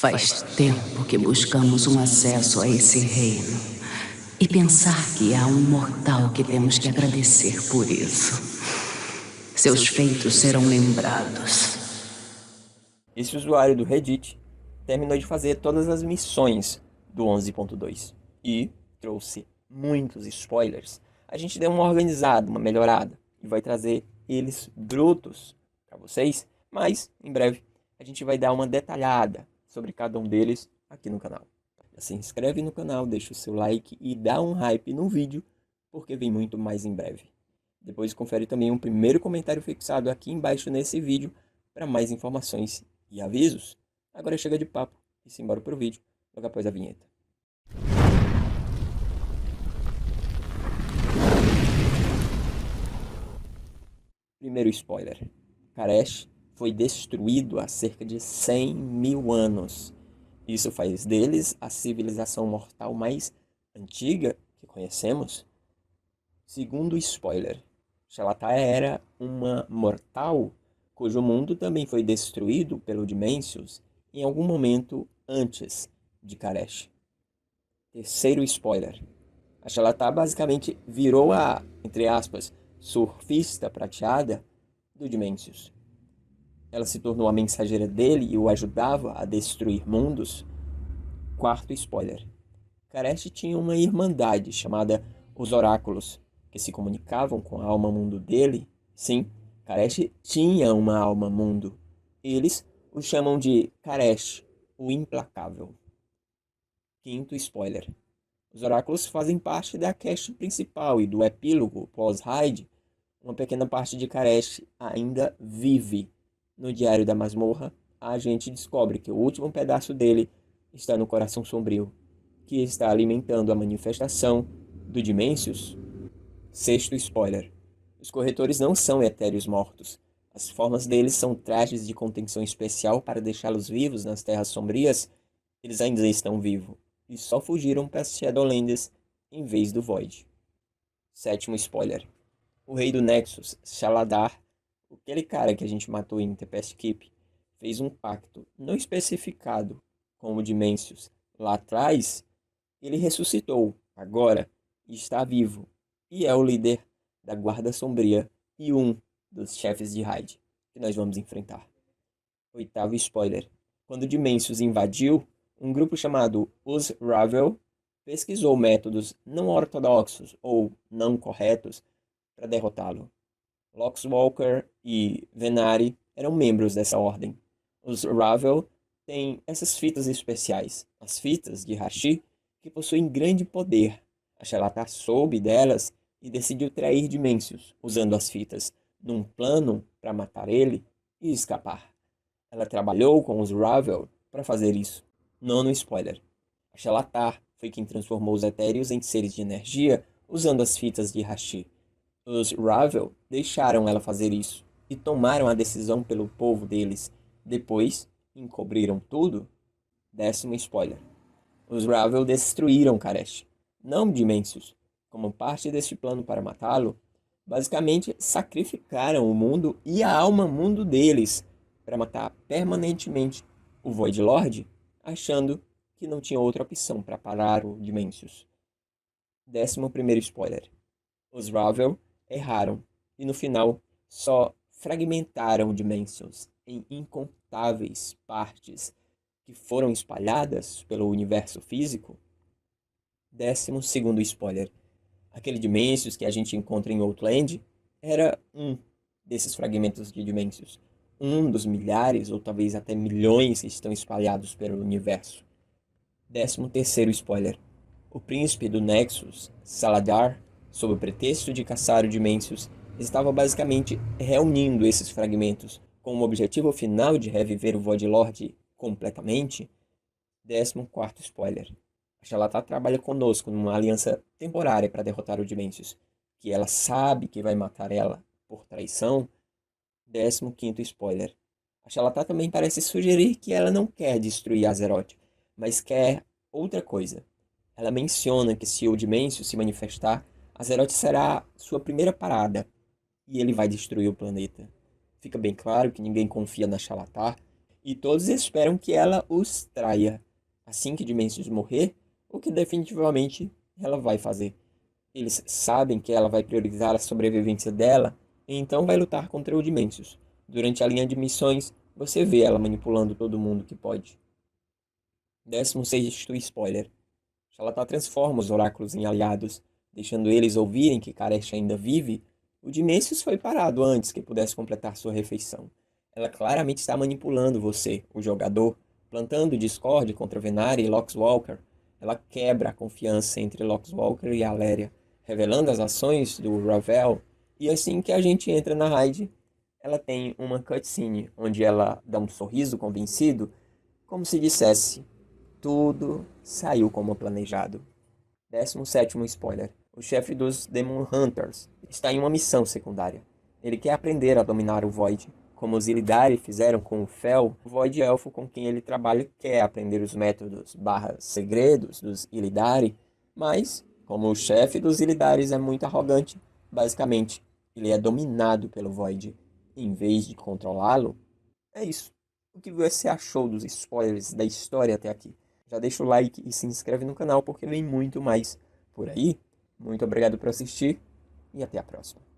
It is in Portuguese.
Faz tempo que buscamos um acesso a esse reino. E pensar que há um mortal que temos que agradecer por isso. Seus feitos serão lembrados. Esse usuário do Reddit terminou de fazer todas as missões do 11.2 e trouxe muitos spoilers. A gente deu uma organizada, uma melhorada e vai trazer eles brutos para vocês, mas em breve a gente vai dar uma detalhada sobre cada um deles aqui no canal. Se inscreve no canal, deixa o seu like e dá um hype no vídeo, porque vem muito mais em breve. Depois confere também um primeiro comentário fixado aqui embaixo nesse vídeo para mais informações e avisos. Agora chega de papo e simbora pro vídeo, logo após a vinheta. Primeiro spoiler. Karesh foi destruído há cerca de 100 mil anos. Isso faz deles a civilização mortal mais antiga que conhecemos. Segundo spoiler, Xal'ataar era uma mortal cujo mundo também foi destruído pelo Dimensius em algum momento antes de Karesh. Terceiro spoiler, a Xal'ataar basicamente virou a, entre aspas, surfista prateada do Dimensius. Ela se tornou a mensageira dele e o ajudava a destruir mundos. Quarto spoiler, Karesh tinha uma irmandade chamada os Oráculos, que se comunicavam com a alma-mundo dele. Sim, Karesh tinha uma alma-mundo. Eles o chamam de Karesh, o Implacável. Quinto spoiler. Os Oráculos fazem parte da cast principal e do epílogo pós-raid. Uma pequena parte de Karesh ainda vive. No Diário da Masmorra, a gente descobre que o último pedaço dele está no Coração Sombrio, que está alimentando a manifestação do Dimensius. Sexto spoiler. Os corretores não são etéreos mortos. As formas deles são trajes de contenção especial para deixá-los vivos nas Terras Sombrias. Eles ainda estão vivos e só fugiram para as Shadowlands em vez do Void. Sétimo spoiler. O rei do Nexus, Xal'ataar, aquele cara que a gente matou em Tempest Keep, fez um pacto não especificado com o Dimensius. Lá atrás, ele ressuscitou, agora, e está vivo, e é o líder da Guarda Sombria e um dos chefes de raid que nós vamos enfrentar. Oitavo spoiler. Quando o Dimensius invadiu, um grupo chamado Os Ravel pesquisou métodos não ortodoxos ou não corretos para derrotá-lo. Loxwalker e Venari eram membros dessa ordem. Os Ravel têm essas fitas especiais, as fitas de Hashi, que possuem grande poder. A Xal'ataar soube delas e decidiu trair Dimensius, usando as fitas num plano para matar ele e escapar. Ela trabalhou com os Ravel para fazer isso. Nono spoiler. A Xal'ataar foi quem transformou os etéreos em seres de energia usando as fitas de Hashi. Os Ravel deixaram ela fazer isso e tomaram a decisão pelo povo deles. Depois, encobriram tudo. Décimo spoiler. Os Ravel destruíram Karesh, não Dimensius. Como parte deste plano para matá-lo, basicamente sacrificaram o mundo e a alma-mundo deles para matar permanentemente o Void Lord, achando que não tinha outra opção para parar o Dimensius. 11º spoiler. Os Ravel erraram e no final só fragmentaram o Dimensius em incontáveis partes que foram espalhadas pelo universo físico. 12º spoiler. Aquele Dimensius que a gente encontra em Outland era um desses fragmentos de Dimensius. Um dos milhares ou talvez até milhões que estão espalhados pelo universo. 13º spoiler. O príncipe do Nexus, Saladar, sob o pretexto de caçar o Dimensius, estava basicamente reunindo esses fragmentos com o objetivo final de reviver o Void Lord completamente. 14º spoiler. A Xal'ataar trabalha conosco numa aliança temporária para derrotar o Dimensius, que ela sabe que vai matar ela por traição. 15º spoiler. A Xal'ataar também parece sugerir que ela não quer destruir Azeroth, mas quer outra coisa. Ela menciona que se o Dimensius se manifestar, Azeroth será sua primeira parada, e ele vai destruir o planeta. Fica bem claro que ninguém confia na Xal'ataar, e todos esperam que ela os traia. Assim que Dimensions morrer, o que definitivamente ela vai fazer. Eles sabem que ela vai priorizar a sobrevivência dela, e então vai lutar contra o Dimensions. Durante a linha de missões, você vê ela manipulando todo mundo que pode. 16º spoiler. Xalatá transforma os oráculos em aliados, deixando eles ouvirem que Karesh ainda vive. O Dimensions foi parado antes que pudesse completar sua refeição. Ela claramente está manipulando você, o jogador, plantando discórdia contra Venari e Loxwalker. Ela quebra a confiança entre Loxwalker e Aléria, revelando as ações do Ravel. E assim que a gente entra na raid, ela tem uma cutscene onde ela dá um sorriso convencido, como se dissesse: tudo saiu como planejado. 17º spoiler. O chefe dos Demon Hunters está em uma missão secundária. Ele quer aprender a dominar o Void. Como os Illidari fizeram com o Fel, o Void Elfo com quem ele trabalha quer aprender os métodos segredos dos Illidari, mas, como o chefe dos Illidaris é muito arrogante, basicamente, ele é dominado pelo Void. Em vez de controlá-lo, é isso. O que você achou dos spoilers da história até aqui? Já deixa o like e se inscreve no canal porque vem muito mais por aí. Muito obrigado por assistir e até a próxima.